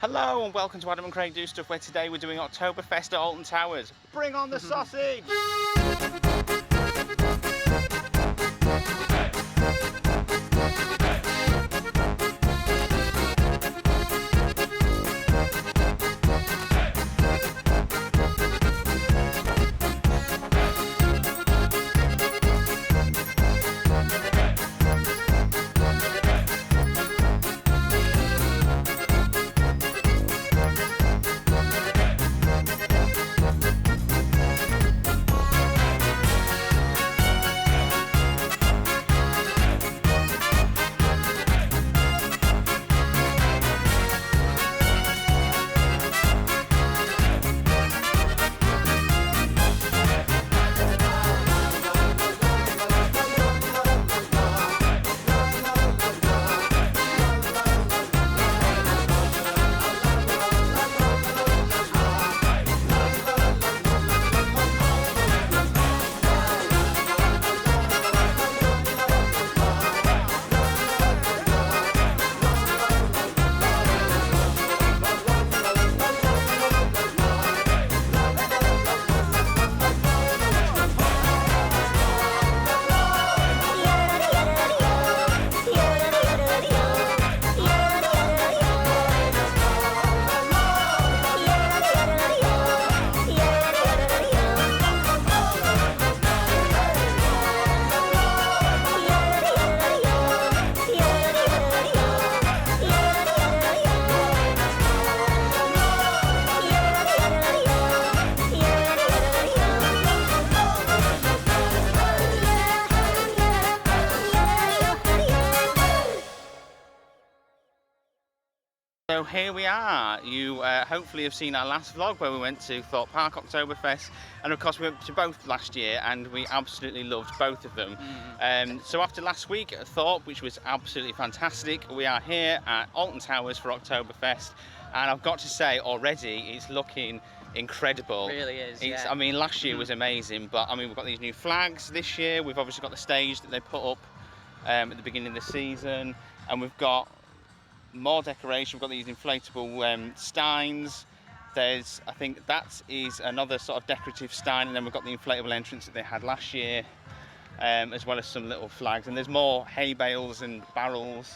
Hello and welcome to Adam and Craig Do Stuff, where today we're doing Oktoberfest at Alton Towers. Bring on the sausage! So here we are. You hopefully have seen our last vlog where we went to Thorpe Park Oktoberfest, and of course we went to both last year and we absolutely loved both of them. So after last week at Thorpe, which was absolutely fantastic, we are here at Alton Towers for Oktoberfest, and I've got to say already it's looking incredible. It really is. I mean, last year was amazing, but I mean we've got these new flags this year. We've obviously got the stage that they put up at the beginning of the season, and we've got more decoration. We've got these inflatable steins. There's, I think that is another sort of decorative stein, and then we've got the inflatable entrance that they had last year, as well as some little flags, and there's more hay bales and barrels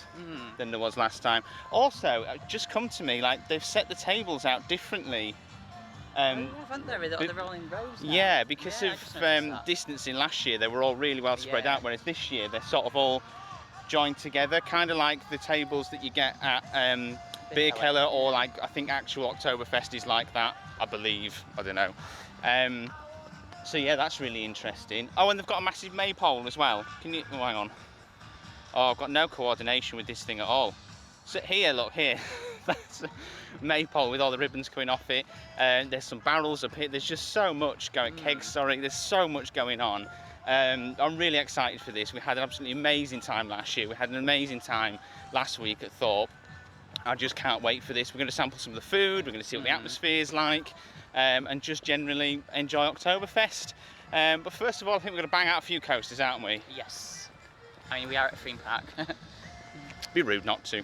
than there was last time. Also, just come to me, like they've set the tables out differently. Haven't they? They're all in rows now. Yeah, because of distancing last year, they were all really well spread out, whereas this year they're sort of all joined together, kind of like the tables that you get at Beer Keller, or like I think actual Oktoberfest is like that, I believe. I don't know. So yeah, that's really interesting. Oh, and they've got a massive maypole as well. Can you? Oh, hang on. Oh, I've got no coordination with this thing at all. So here, look here. That's a maypole with all the ribbons coming off it. There's some barrels up here. There's just so much going. Kegs, sorry. There's so much going on. I'm really excited for this. We had an absolutely amazing time last year. We had an amazing time last week at Thorpe. I just can't wait for this. We're going to sample some of the food. We're going to see what the atmosphere is like, and just generally enjoy Oktoberfest. But first of all, I think we're going to bang out a few coasters, aren't we? Yes. I mean, we are at a theme park. Be rude not to.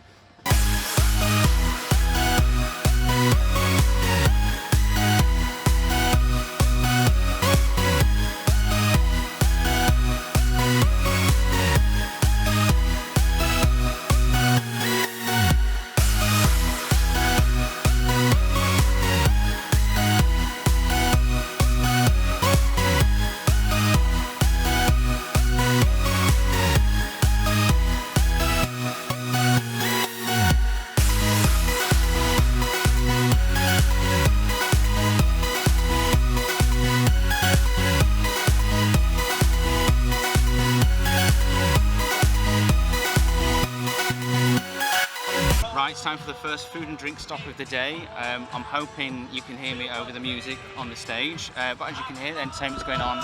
It's time for the first food and drink stop of the day. I'm hoping you can hear me over the music on the stage, but as you can hear, the entertainment's going on.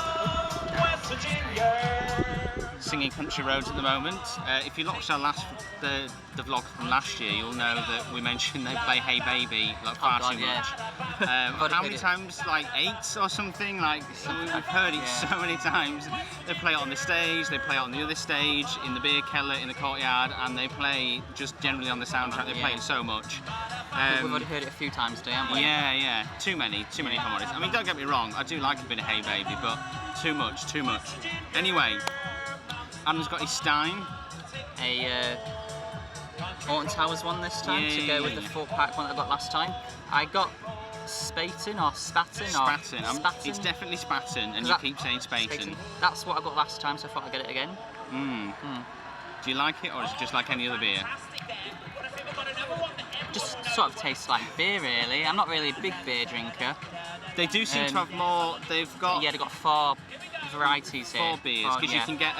singing country roads at the moment. If you watched the vlog from last year, you'll know that we mentioned they play Hey Baby like far too much. How many times? Like 8 or something. Like we've heard it so many times. They play it on the stage, they play it on the other stage, in the beer cellar, in the courtyard, and they play just generally on the soundtrack. They play it so much. We've already heard it a few times today, haven't we? Yeah. Too many if I'm honest. I mean, don't get me wrong, I do like a bit of Hey Baby, but too much. Anyway, Adam's got his Stein. A Alton Towers one this time to go with the Thorpe Park one that I got last time. I got Spaten or Spaten. Spaten. It's definitely Spaten, and you keep saying Spaten. That's what I got last time, so I thought I'd get it again. Do you like it, or is it just like any other beer? Just sort of tastes like beer, really. I'm not really a big beer drinker. They do seem to have more. They've got 4 varieties here. 4 beers, because you can get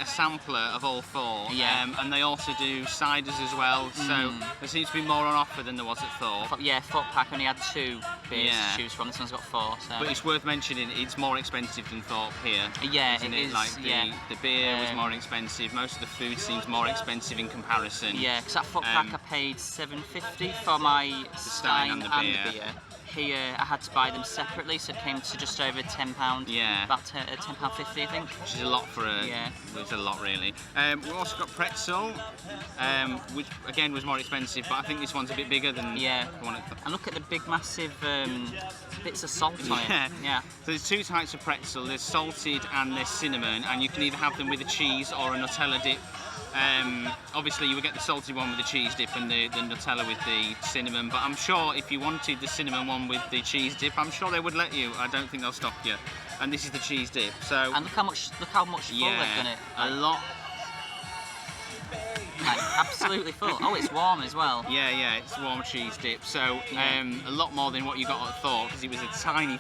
a sampler of all 4. And they also do ciders as well. So there seems to be more on offer than there was at Thorpe. Thorpe Park only had 2 beers to choose from. This one's got 4. So. But it's worth mentioning, it's more expensive than Thorpe here. Yeah, isn't it? Like the beer was more expensive. Most of the food seems more expensive in comparison. Yeah, because at Thorpe Park I paid $7.50 for my Stein and the beer. Here I had to buy them separately, so it came to just over £10. Yeah. About £10.50, I think. Which is a lot for a. Yeah. It's a lot really. We've also got Pretzel, which again was more expensive, but I think this one's a bit bigger than the one at And look at the big, massive bits of salt on it. Yeah. So there's 2 types of pretzel. There's salted and there's cinnamon, and you can either have them with a cheese or a Nutella dip. Obviously you would get the salted one with the cheese dip and the Nutella with the cinnamon, but I'm sure if you wanted the cinnamon one with the cheese dip, I'm sure they would let you. I don't think they'll stop you. And this is the cheese dip. So and look how much full they've done it. A lot. Like, absolutely full. Oh, it's warm as well. Yeah, it's warm cheese dip. So a lot more than what you got at Thorpe, because it was a tiny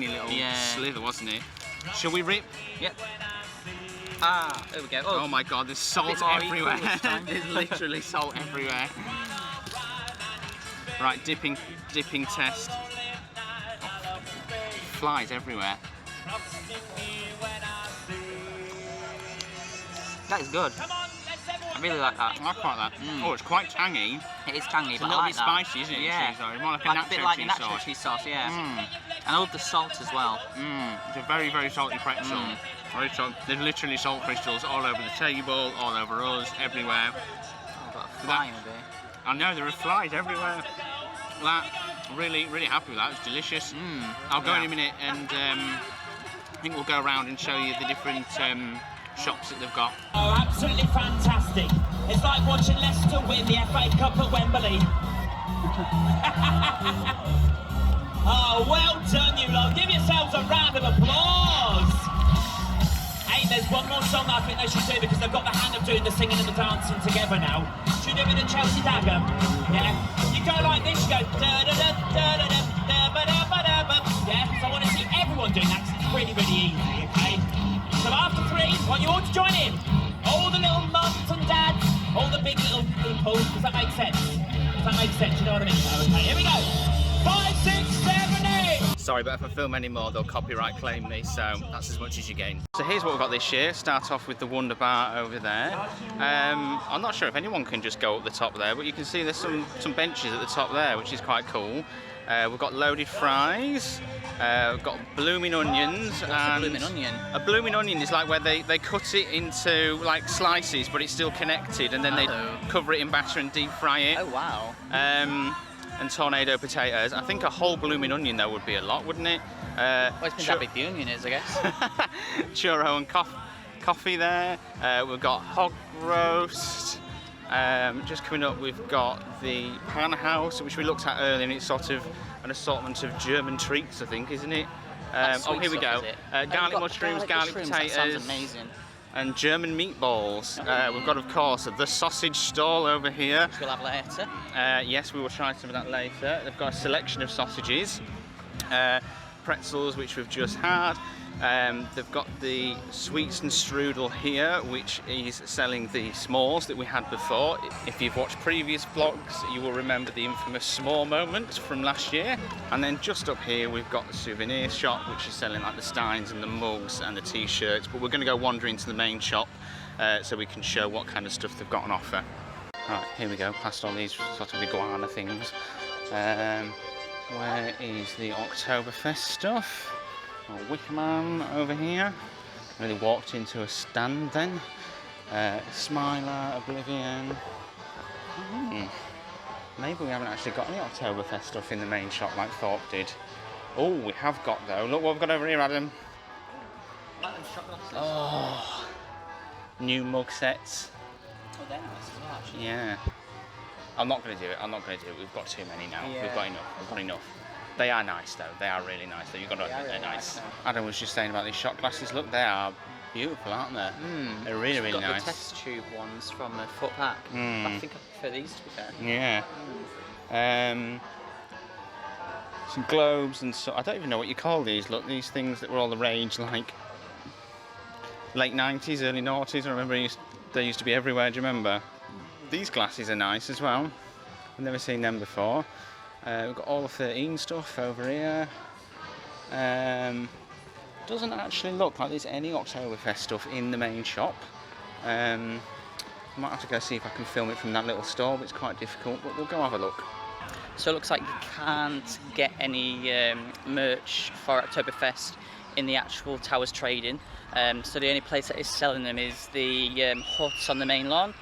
little slither, wasn't it? Shall we rip? Yep. There we go. Oh my god, there's salt everywhere. There's literally salt everywhere. Right, dipping test. Flies everywhere. That is good. I really like that. I quite like that. Oh, it's quite tangy. It is tangy, but I like that. It's a little bit spicy, isn't it? Yeah. Cheese, more like a bit like a natural cheese sauce, yeah. And I love the salt as well. It's a very, very salty pretzel. Very salt. There's literally salt crystals all over the table, all over us, everywhere. I've got a fly in a bit. I know, there are flies everywhere. That, really happy with that. It's delicious. I'll go in a minute and I think we'll go around and show you the different shops that they've got. Oh, absolutely fantastic. It's like watching Leicester win the FA Cup at Wembley. Oh, well done, you lot. Give yourselves a round of applause. Hey, there's one more song I think they should do, because they've got the hang of doing the singing and the dancing together now. Should we do it with a Chelsea dagger? Yeah. You go like this, you go da-da-da-da-da-da-da-ba-da-ba-da-ba. Yeah, so I want to see everyone doing that, because it's really easy, okay? So after 3, I want you all to join in. All the little mums and dads, all the big little people. Does that make sense? Does that make sense? You know what I mean? Okay, here we go. 5, 6, 7, 8. Sorry, but if I film any more, they'll copyright claim me, so that's as much as you gain. So here's what we've got this year. Start off with the Wonder Bar over there. I'm not sure if anyone can just go up the top there, but you can see there's some benches at the top there, which is quite cool. We've got loaded fries, we've got blooming onions. What's a blooming onion? A blooming onion is like where they cut it into like slices, but it's still connected, and then they cover it in batter and deep fry it. Oh wow. And tornado potatoes. I think a whole blooming onion though would be a lot, wouldn't it? Well, it depends how big the onion is, I guess. Churro and coffee there. We've got hog roast. Just coming up, we've got the pan house, which we looked at earlier, and it's sort of an assortment of German treats, I think, isn't it? Oh, here we go. Garlic mushrooms, garlic potatoes. That sounds amazing. And German meatballs. We've got, of course, the sausage stall over here. Which we'll have later. Yes, we will try some of that later. They've got a selection of sausages, pretzels, which we've just had. They've got the sweets and strudel here, which is selling the s'mores that we had before. If you've watched previous vlogs, you will remember the infamous s'more moment from last year. And then just up here, we've got the souvenir shop, which is selling like the steins and the mugs and the t-shirts. But we're going to go wandering to the main shop so we can show what kind of stuff they've got on offer. Right, here we go, past all these sort of iguana things. Where is the Oktoberfest stuff? Wickerman over here. Really walked into a stand then. Smiler, Oblivion. Maybe we haven't actually got any Oktoberfest stuff in the main shop like Thorpe did. Oh, we have got though. Look what we've got over here, Adam. Oh, new mug sets. Oh, they're nice as well, actually. Yeah. I'm not going to do it. We've got too many now. Yeah. We've got enough. They are nice though. They are really nice though. You've got to admit they're nice. Adam was just saying about these shot glasses. Look, they are beautiful, aren't they? They're really, really nice. Got the test tube ones from Thorpe Park. I think I prefer these, to be fair. Yeah. Some globes and so I don't even know what you call these. Look, these things that were all the rage, like late 90s, early noughties. I remember they used to be everywhere. Do you remember? These glasses are nice as well. I've never seen them before. We've got all the 13 stuff over here. Doesn't actually look like there's any Oktoberfest stuff in the main shop. I might have to go see if I can film it from that little store, but it's quite difficult, but we'll go have a look. So it looks like you can't get any merch for Oktoberfest in the actual Towers trading. So the only place that is selling them is the huts on the main lawn,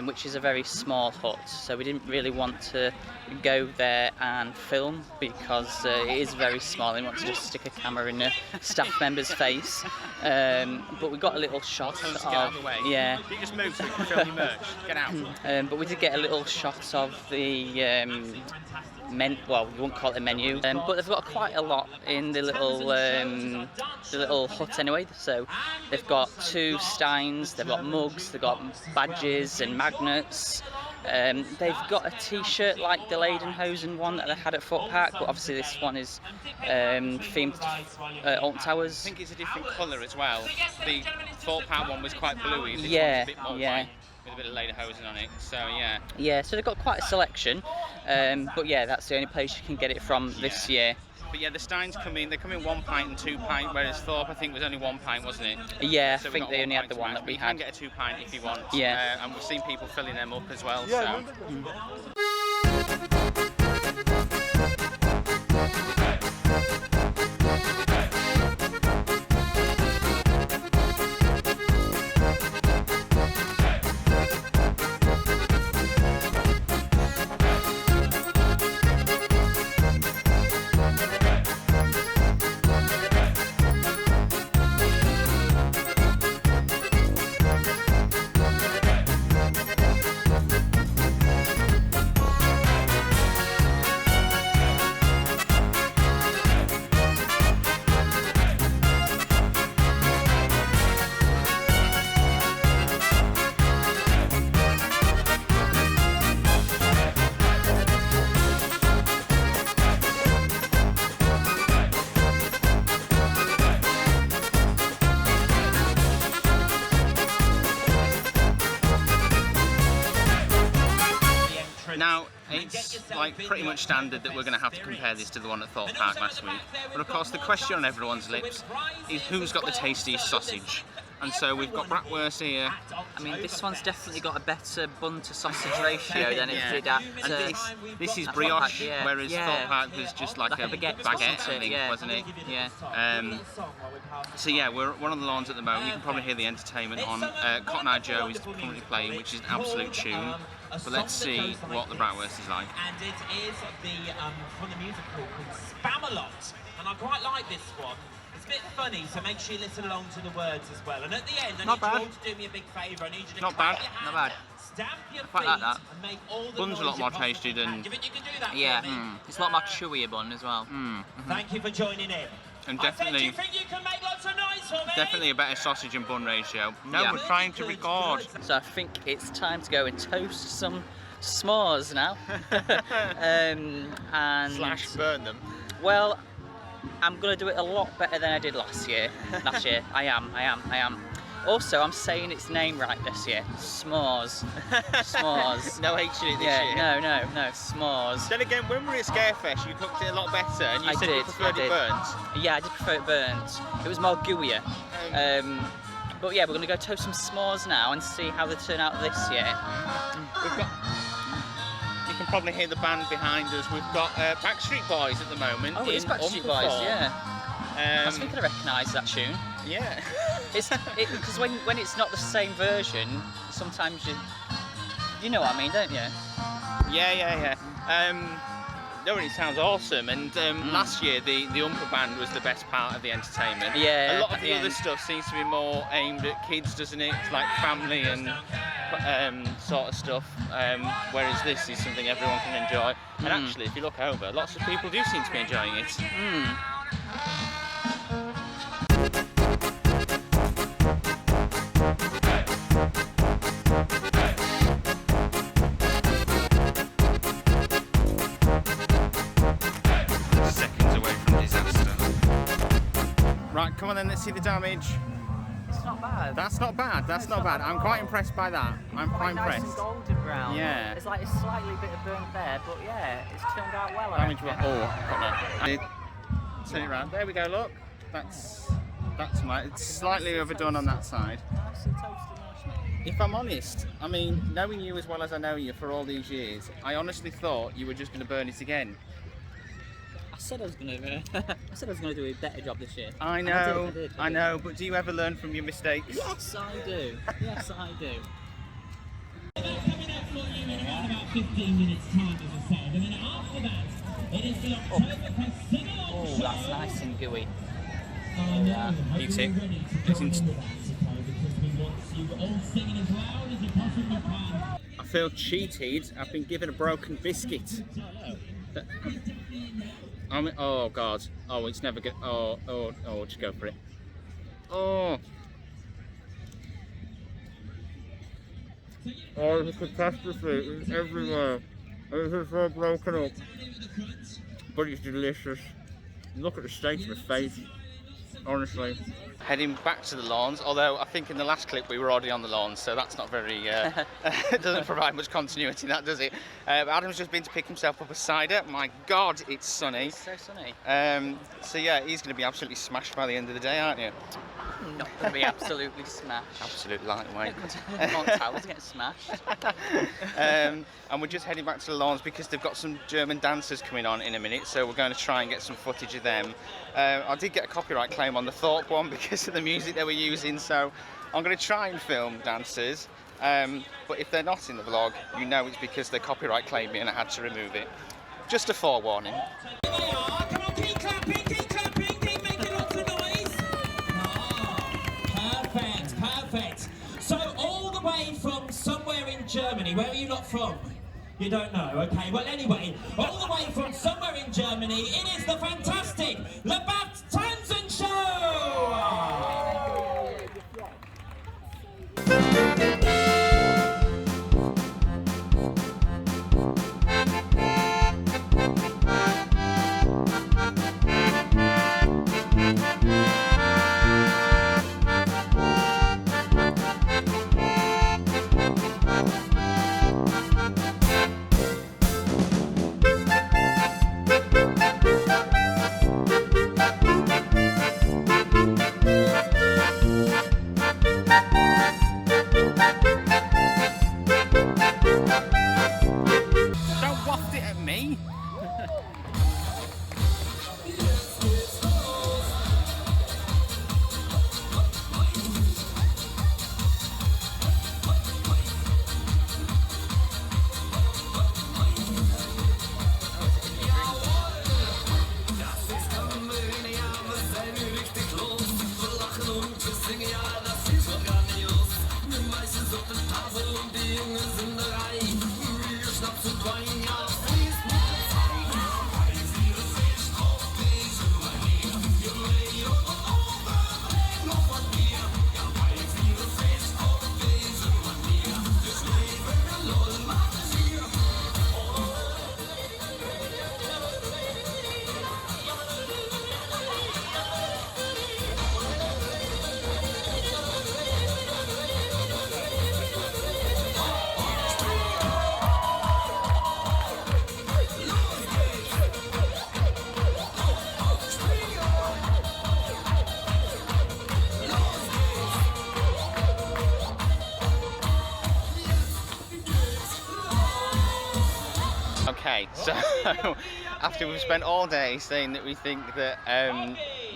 which is a very small hut. So we didn't really want to go there and film because it is very small and we want to just stick a camera in a staff member's face. But we got a little shot of... Get out of the way. Yeah. You just move so we can film your merch. Get out. But we did get a little shot of the well, you won't call it a menu, but they've got quite a lot in the little hut anyway. So they've got 2 steins, they've got mugs, they've got badges and magnets. They've got a t-shirt like the Lederhosen one that they had at Thorpe Park, but obviously this one is themed Alton Towers. I think it's a different colour as well. The Thorpe Park one was quite bluey. This Yeah, one's a bit more white with a bit of Lederhosen on it. So yeah. Yeah, so they've got quite a selection, but yeah, that's the only place you can get it from this year. But yeah, the steins come in. They come in 1 pint and 2 pint, whereas Thorpe I think was only 1 pint, wasn't it? Yeah, So I think they only had the one that we You had. can get a 2 pint if you want. Yeah. And we've seen people filling them up as well. Yeah, So. Now, it's like pretty much standard that we're going to have to compare this to the one at Thorpe Park last week. But of course, the question on everyone's lips is who's got the tastiest sausage? And so we've got Bratwurst here. I mean, this one's definitely got a better bun to sausage ratio than it did at... And this is at brioche, Thorpe Park, whereas Thorpe Park was just like a baguette, I think, wasn't it? Yeah. So yeah, we're at one of the lawns at the moment. You can probably hear the entertainment on. Cotton Eye Joe is currently playing, which is an absolute tune. But let's see what the Bratwurst is like. And it is from the musical called Spamalot. And I quite like this one. It's a bit funny, so make sure you listen along to the words as well. And at the end, I need you all to do me a big favour. I need you to Not clap bad, your not hands, bad. Stamp your quite feet like that. and make all the Bun's a noise lot you more possibly tasty can. than- Do you think you can do that Yeah, for me? it's a lot more chewy a bun as well. Thank you for joining in. And I said, do definitely, you think you can make lots of noise for me? definitely a better sausage and bun ratio. No, Yeah. we're trying to record. So I think it's time to go and toast some s'mores now. And Slash burn them. well, I'm gonna do it a lot better than I did last year. I am. Also, I'm saying its name right this year. S'mores. S'mores. No H in it this year. No. S'mores. Then again, when we were at Scarefest, you cooked it a lot better, and you I said you did, preferred I it did. burnt. Yeah, I did prefer it burnt. It was more gooier. But yeah, we're going to go toast some s'mores now and see how they turn out this year. We've got. You can probably hear the band behind us. We've got Backstreet Boys at the moment. Oh, it is in Backstreet Oompah Boys, form. yeah. I was thinking I recognise that tune. Yeah. It's because when it's not the same version, sometimes you know what I mean, don't you? Yeah. No, it sounds awesome. And last year, the Oompah band was the best part of the entertainment. Yeah. A lot of at the other end. stuff seems to be more aimed at kids, doesn't it? It's like family and sort of stuff. Whereas this is something everyone can enjoy. And actually, if you look over, lots of people do seem to be enjoying it. Seconds away from disaster. Right, come on then, let's see the damage. It's not bad. That's not bad, that's not bad. I'm quite impressed by that. I'm quite Nice and impressed. golden brown. Yeah. It's like a slightly bit of burnt there, but yeah, it's turned out well. I Damage, reckon. got that. Turn it around. There we go, look. That's my, it's slightly overdone on that side. Nice and toasty, nice. If I'm honest, I mean, knowing you as well as I know you for all these years, I honestly thought you were just going to burn it again. I said I was gonna do a better job this year. I And know, I did. I know, but do you ever learn from your mistakes? Yes, I do. Yes, I do. Coming up for you in around about 15 minutes time, as I said, and then after that, it is the Oktoberfest sing-along Oh, show. that's nice and gooey. I know. You too. Ready to go into that, okay, because we want you all singing as loud as you possibly can. I feel cheated. I've been given a broken biscuit. I mean, oh God. Oh, it's never good. Oh, just go for it. Oh. Oh, it's a catastrophe. It's everywhere. It's just all broken up. But it's delicious. Look at the state of my face. Honestly. Heading back to the lawns, although I think in the last clip we were already on the lawns, so that's not very, it doesn't provide much continuity, that does it? Adam's just been to pick himself up a cider. My God, it's sunny. It's so sunny. So yeah, he's going to be absolutely smashed by the end of the day, aren't you? Not going to be absolutely smashed. Absolute lightweight. Alton Towers getting smashed. And we're just heading back to the lawns because they've got some German dancers coming on in a minute, so we're going to try and get some footage of them. I did get a copyright claim on the Thorpe one because of the music they were using, so I'm going to try and film dancers. But if they're not in the vlog, you know it's because they copyright claimed me and I had to remove it. Just a forewarning. Here they are. Come on, keep clapping, keep making lots of noise. Perfect. So all the way from somewhere in Germany, where are you lot from? You don't know, okay. Well, anyway, all the way from somewhere in Germany, it is the fantastic Lebhaft Tanzen Show! So after we've spent all day saying that we think that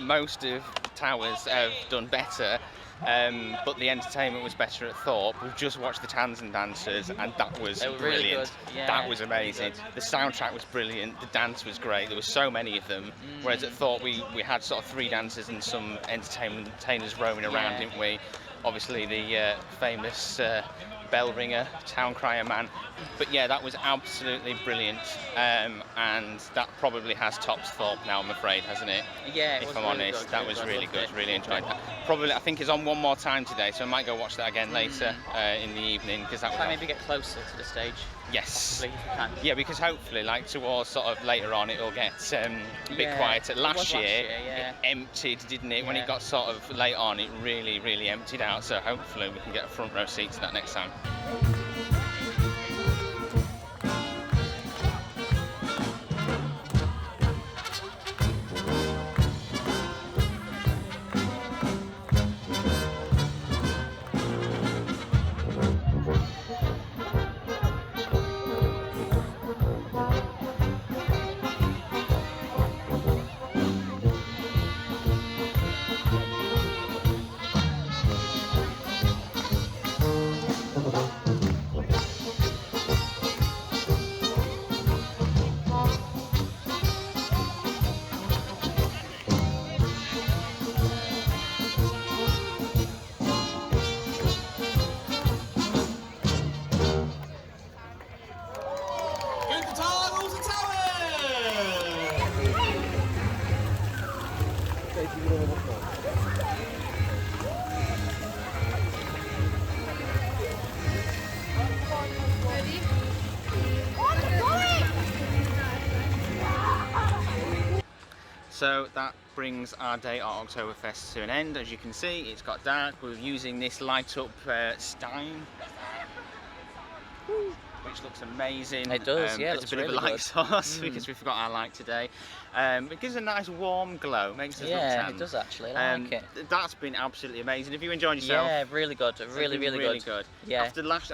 most of Towers have done better, but the entertainment was better at Thorpe, we've just watched the Tanzen dancers, and that was They were brilliant. really good. Yeah, that was amazing. really The soundtrack was brilliant. The dance was great. There were so many of them. Whereas at Thorpe we had sort of 3 dancers and some entertainers roaming around, didn't we? Obviously the famous bell ringer, town crier man. But yeah, that was absolutely brilliant, and that probably has topped Thorpe now, I'm afraid, hasn't it? Yeah, if I'm honest, that was really good. Really enjoyed that. Probably, I think it's on one more time today, so I might go watch that again later in the evening, because that was. Try maybe get closer to the stage. Yes. Possibly, if you can. Yeah, because hopefully, like towards sort of later on, it'll get a bit quieter. Last year, it emptied, didn't it? When it got sort of late on, it really emptied out. So hopefully, we can get a front row seat to that next time. So that brings our day at Oktoberfest to an end. As you can see, it's got dark. We're using this light up Stein, which looks amazing. It does, yeah. It's a bit of a light source because we forgot our light today. It gives a nice warm glow, makes us look tan. Yeah, it does actually. I like it. That's been absolutely amazing. Have you enjoyed yourself? Yeah, really good. Really good. Yeah. After last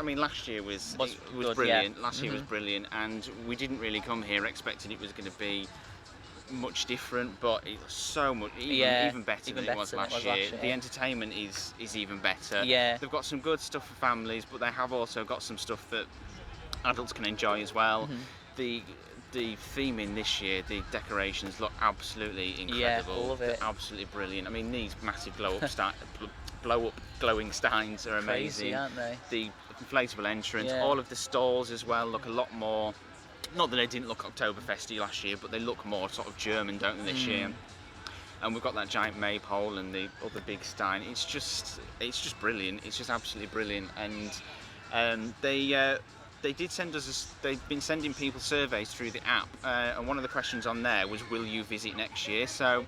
year was good, brilliant. yeah. Last year was brilliant, and we didn't really come here expecting it was going to be much different, but it was so much even better than it was last year. The entertainment is even better. Yeah. They've got some good stuff for families, but they have also got some stuff that adults can enjoy as well. The theming this year, the decorations look absolutely incredible. Yeah, all of it. They're absolutely brilliant. I mean, these massive blow up glowing steins are amazing. Crazy, aren't they? The inflatable entrance, all of the stalls as well look a lot more. Not that they didn't look Oktoberfesty last year, but they look more sort of German, don't they, this year? And we've got that giant maypole and the other big stein. It's just brilliant. It's just absolutely brilliant. And they did send us. They've been sending people surveys through the app, and one of the questions on there was, "Will you visit next year?" So,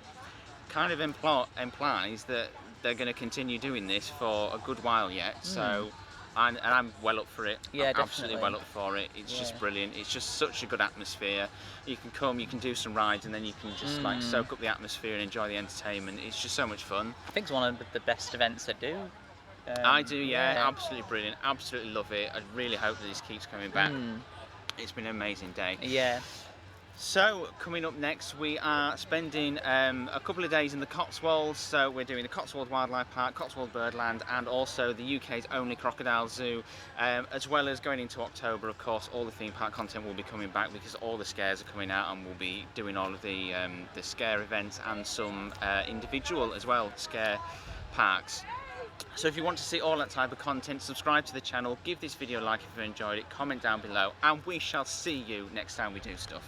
kind of implies that they're going to continue doing this for a good while yet. So. And I'm well up for it. Yeah, I'm absolutely definitely. well up for it. It's just brilliant. It's just such a good atmosphere. You can come, you can do some rides, and then you can just like soak up the atmosphere and enjoy the entertainment. It's just so much fun. I think it's one of the best events they do. I do, yeah. Absolutely brilliant. Absolutely love it. I really hope that this keeps coming back. It's been an amazing day. Yeah. So, coming up next, we are spending a couple of days in the Cotswolds. So we're doing the Cotswold Wildlife Park, Cotswold Birdland, and also the UK's only crocodile zoo, as well as going into October. Of course, all the theme park content will be coming back because all the scares are coming out, and we'll be doing all of the scare events and some individual as well scare parks. So if you want to see all that type of content, subscribe to the channel, give this video a like if you enjoyed it, comment down below, and we shall see you next time we do stuff.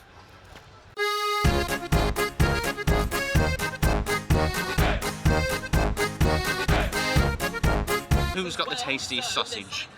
Who's got the tastiest sausage?